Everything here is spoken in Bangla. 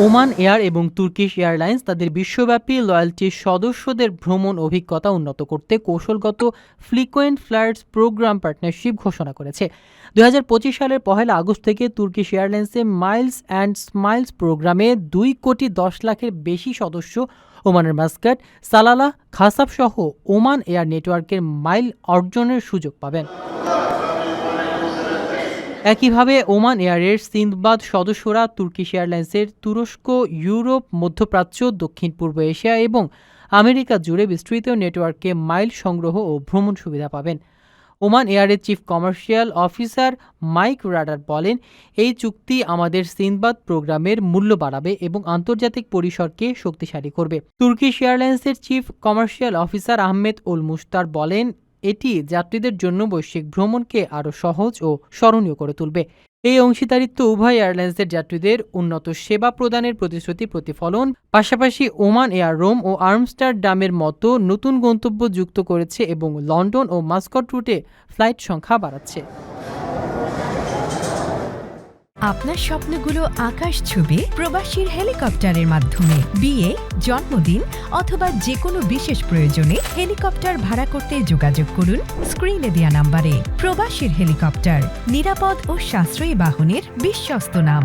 ওমান এয়ার এবং তুর্কিশ এয়ারলাইন্স তাদের বিশ্বব্যাপী লয়্যালটি সদস্যদের ভ্রমণ অভিজ্ঞতা উন্নত করতে কৌশলগত ফ্রিকোয়েন্ট ফ্লাইটস প্রোগ্রাম পার্টনারশিপ ঘোষণা করেছে। 2025 সালের 1 আগস্ট থেকে তুর্কিশ এয়ারলাইন্সে মাইলস অ্যান্ড স্মাইলস প্রোগ্রামে 2,10,00,000-এর বেশি সদস্য ওমানের মাস্কাট, সালালাহ, খাসাব সহ ওমান এয়ার নেটওয়ার্কের মাইল অর্জনের সুযোগ পাবেন। একইভাবে ওমান এয়ারের সিন্দবাদ সদস্যরা তুর্কিশ এয়ারলাইন্সের তুরস্ক, ইউরোপ, মধ্যপ্রাচ্য, দক্ষিণ পূর্ব এশিয়া এবং আমেরিকা জুড়ে বিস্তৃত নেটওয়ার্কে মাইল সংগ্রহ ও ভ্রমণ সুবিধা পাবেন। ওমান এয়ারের chief commercial officer Mike Rader বলেন, এই চুক্তি আমাদের সিন্দবাদ প্রোগ্রামের মূল্য বাড়াবে এবং আন্তর্জাতিক পরিসরকে শক্তিশালী করবে। তুর্কিশ এয়ারলাইন্সের চিফ কমার্শিয়াল অফিসার আহমেদ উল মুস্তার বলেন, এটি যাত্রীদের জন্য বৈশ্বিক ভ্রমণকে আরও সহজ ও স্মরণীয় করে তুলবে। এই অংশীদারিত্ব উভয় এয়ারলাইন্সের যাত্রীদের উন্নত সেবা প্রদানের প্রতিশ্রুতি প্রতিফলন, পাশাপাশি ওমান এয়ার রোম ও আমস্টারডামের মতো নতুন গন্তব্য যুক্ত করেছে এবং লন্ডন ও মাস্কট রুটে ফ্লাইট সংখ্যা বাড়াচ্ছে। আপনার স্বপ্নগুলো আকাশ ছুবে প্রবাসীর হেলিকপ্টারের মাধ্যমে। বিয়ে, জন্মদিন অথবা যে কোনো বিশেষ প্রয়োজনে হেলিকপ্টার ভাড়া করতে যোগাযোগ করুন স্ক্রিনে দেয়া নাম্বারে। প্রবাসীর হেলিকপ্টার, নিরাপদ ও সাশ্রয়ী বাহনের বিশ্বস্ত নাম।